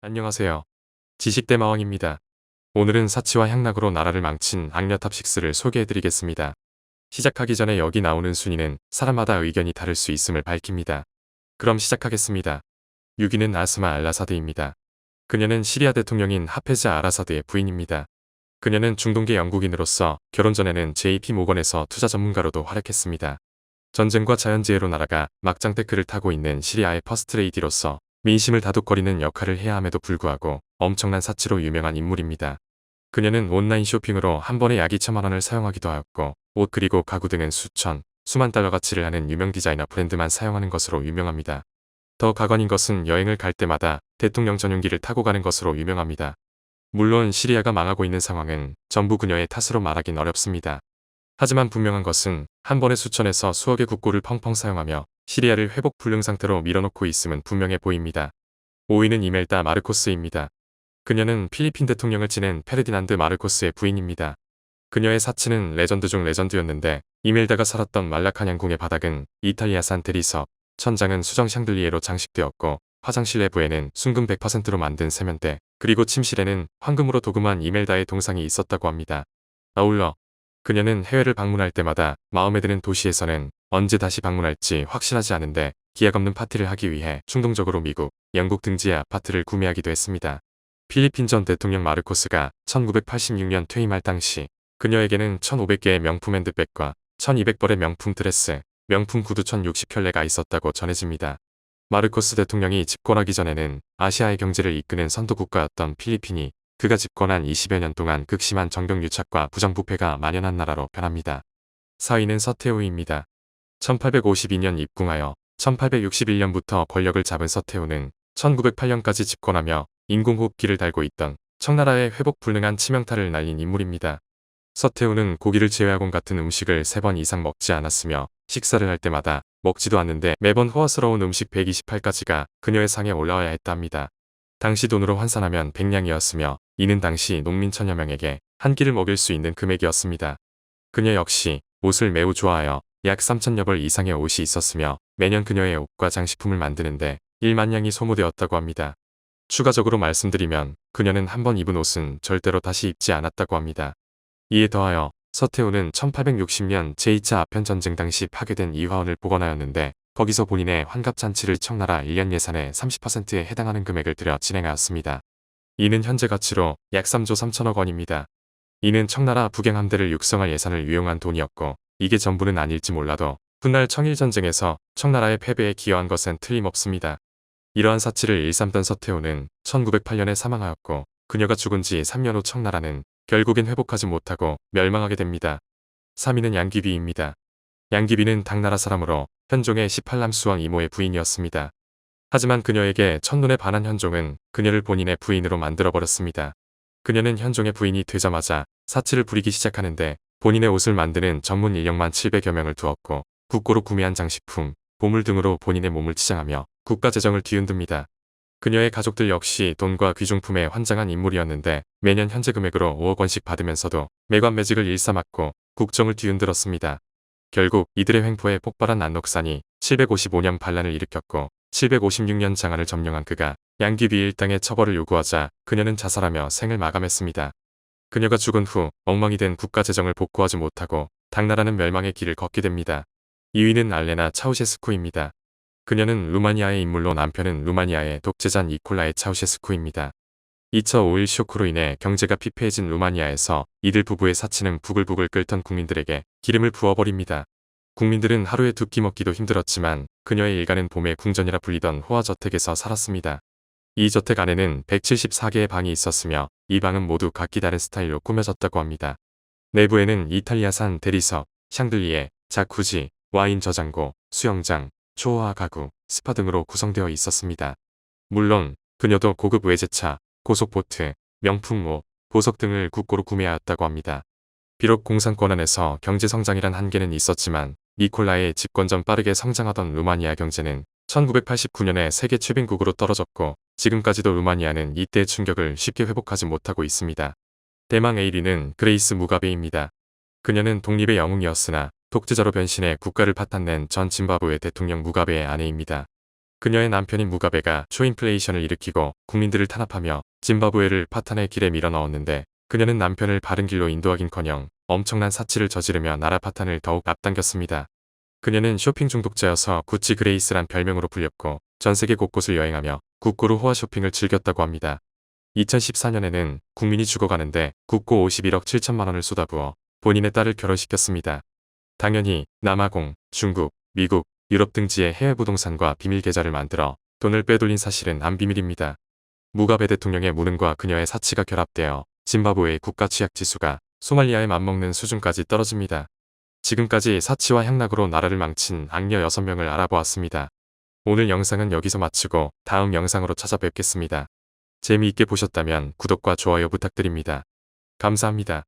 안녕하세요. 지식대마왕입니다. 오늘은 사치와 향락으로 나라를 망친 악녀탑6를 소개해드리겠습니다. 시작하기 전에 여기 나오는 순위는 사람마다 의견이 다를 수 있음을 밝힙니다. 그럼 시작하겠습니다. 6위는 아스마 알라사드입니다. 그녀는 시리아 대통령인 하페즈 알아사드의 부인입니다. 그녀는 중동계 영국인으로서 결혼 전에는 JP 모건에서 투자 전문가로도 활약했습니다. 전쟁과 자연재해로 나라가 막장 태클을 타고 있는 시리아의 퍼스트레이디로서 민심을 다독거리는 역할을 해야 함에도 불구하고 엄청난 사치로 유명한 인물입니다. 그녀는 온라인 쇼핑으로 한 번에 약 2천만 원을 사용하기도 하였고 옷 그리고 가구 등은 수만 달러 가치를 하는 유명 디자이너 브랜드만 사용하는 것으로 유명합니다. 더 가관인 것은 여행을 갈 때마다 대통령 전용기를 타고 가는 것으로 유명합니다. 물론 시리아가 망하고 있는 상황은 전부 그녀의 탓으로 말하긴 어렵습니다. 하지만 분명한 것은 한 번에 수천에서 수억의 국고를 펑펑 사용하며 시리아를 회복 불능 상태로 밀어놓고 있음은 분명해 보입니다. 5위는 이멜다 마르코스입니다. 그녀는 필리핀 대통령을 지낸 페르디난드 마르코스의 부인입니다. 그녀의 사치는 레전드 중 레전드였는데 이멜다가 살았던 말라카냥궁의 바닥은 이탈리아산 대리석, 천장은 수정 샹들리에로 장식되었고 화장실 내부에는 순금 100%로 만든 세면대, 그리고 침실에는 황금으로 도금한 이멜다의 동상이 있었다고 합니다. 아울러 그녀는 해외를 방문할 때마다 마음에 드는 도시에서는 언제 다시 방문할지 확실하지 않은데 기약 없는 파티를 하기 위해 충동적으로 미국, 영국 등지의 아파트를 구매하기도 했습니다. 필리핀 전 대통령 마르코스가 1986년 퇴임할 당시 그녀에게는 1,500개의 명품 핸드백과 1,200벌의 명품 드레스, 명품 구두 1,060켤레가 있었다고 전해집니다. 마르코스 대통령이 집권하기 전에는 아시아의 경제를 이끄는 선도국가였던 필리핀이 그가 집권한 20여 년 동안 극심한 정경유착과 부정부패가 만연한 나라로 변합니다. 4위는 서태후입니다. 1852년 입궁하여 1861년부터 권력을 잡은 서태후는 1908년까지 집권하며 인공호흡기를 달고 있던 청나라의 회복 불능한 치명타를 날린 인물입니다. 서태후는 고기를 제외하곤 같은 음식을 3번 이상 먹지 않았으며 식사를 할 때마다 먹지도 않는데 매번 호화스러운 음식 128가지가 그녀의 상에 올라와야 했답니다. 당시 돈으로 환산하면 100냥이었으며 이는 당시 농민 천여 명에게 한 끼를 먹일 수 있는 금액이었습니다. 그녀 역시 옷을 매우 좋아하여 약 3천여 벌 이상의 옷이 있었으며 매년 그녀의 옷과 장식품을 만드는데 1만 냥이 소모되었다고 합니다. 추가적으로 말씀드리면 그녀는 한 번 입은 옷은 절대로 다시 입지 않았다고 합니다. 이에 더하여 서태후는 1860년 제2차 아편전쟁 당시 파괴된 이화원을 복원하였는데 거기서 본인의 환갑잔치를 청나라 1년 예산의 30%에 해당하는 금액을 들여 진행하였습니다. 이는 현재 가치로 약 3조 3천억 원입니다. 이는 청나라 북양함대를 육성할 예산을 유용한 돈이었고 이게 전부는 아닐지 몰라도 훗날 청일전쟁에서 청나라의 패배에 기여한 것은 틀림없습니다. 이러한 사치를 일삼던 서태후는 1908년에 사망하였고 그녀가 죽은 지 3년 후 청나라는 결국엔 회복하지 못하고 멸망하게 됩니다. 3위는 양귀비입니다. 양귀비는 당나라 사람으로 현종의 18남 수왕 이모의 부인이었습니다. 하지만 그녀에게 첫눈에 반한 현종은 그녀를 본인의 부인으로 만들어버렸습니다. 그녀는 현종의 부인이 되자마자 사치를 부리기 시작하는데 본인의 옷을 만드는 전문 인력만 700여 명을 두었고 국고로 구매한 장식품, 보물 등으로 본인의 몸을 치장하며 국가 재정을 뒤흔듭니다. 그녀의 가족들 역시 돈과 귀중품에 환장한 인물이었는데 매년 현재 금액으로 5억 원씩 받으면서도 매관매직을 일삼았고 국정을 뒤흔들었습니다. 결국 이들의 횡포에 폭발한 안록산이 755년 반란을 일으켰고 756년 장안을 점령한 그가 양귀비 일당의 처벌을 요구하자 그녀는 자살하며 생을 마감했습니다. 그녀가 죽은 후 엉망이 된 국가 재정을 복구하지 못하고 당나라는 멸망의 길을 걷게 됩니다. 2위는 알레나 차우셰스쿠입니다. 그녀는 루마니아의 인물로 남편은 루마니아의 독재자 니콜라이 차우셰스쿠입니다. 2차 오일 쇼크로 인해 경제가 피폐해진 루마니아에서 이들 부부의 사치는 부글부글 끓던 국민들에게 기름을 부어버립니다. 국민들은 하루에 두 끼 먹기도 힘들었지만 그녀의 일가는 봄의 궁전이라 불리던 호화저택에서 살았습니다. 이 저택 안에는 174개의 방이 있었으며 이 방은 모두 각기 다른 스타일로 꾸며졌다고 합니다. 내부에는 이탈리아산 대리석, 샹들리에, 자쿠지, 와인 저장고, 수영장, 초호화 가구, 스파 등으로 구성되어 있었습니다. 물론 그녀도 고급 외제차, 고속보트, 명품 옷, 보석 등을 국고로 구매하였다고 합니다. 비록 공산권 안에서 경제성장이란 한계는 있었지만 니콜라의 집권 전 빠르게 성장하던 루마니아 경제는 1989년에 세계 최빈국으로 떨어졌고 지금까지도 루마니아는 이때의 충격을 쉽게 회복하지 못하고 있습니다. 대망 1위는 그레이스 무가베입니다. 그녀는 독립의 영웅이었으나 독재자로 변신해 국가를 파탄낸 전 짐바브웨 대통령 무가베의 아내입니다. 그녀의 남편인 무가베가 초인플레이션을 일으키고 국민들을 탄압하며 짐바브웨를 파탄의 길에 밀어넣었는데 그녀는 남편을 바른 길로 인도하긴커녕 엄청난 사치를 저지르며 나라 파탄을 더욱 앞당겼습니다. 그녀는 쇼핑 중독자여서 구찌 그레이스란 별명으로 불렸고 전 세계 곳곳을 여행하며 국고로 호화 쇼핑을 즐겼다고 합니다. 2014년에는 국민이 죽어가는데 국고 51억 7천만 원을 쏟아부어 본인의 딸을 결혼시켰습니다. 당연히 남아공, 중국, 미국, 유럽 등지의 해외 부동산과 비밀 계좌를 만들어 돈을 빼돌린 사실은 안 비밀입니다. 무가베 대통령의 무능과 그녀의 사치가 결합되어 짐바브웨의 국가 취약 지수가 소말리아에 맞먹는 수준까지 떨어집니다. 지금까지 사치와 향락으로 나라를 망친 악녀 6명을 알아보았습니다. 오늘 영상은 여기서 마치고 다음 영상으로 찾아뵙겠습니다. 재미있게 보셨다면 구독과 좋아요 부탁드립니다. 감사합니다.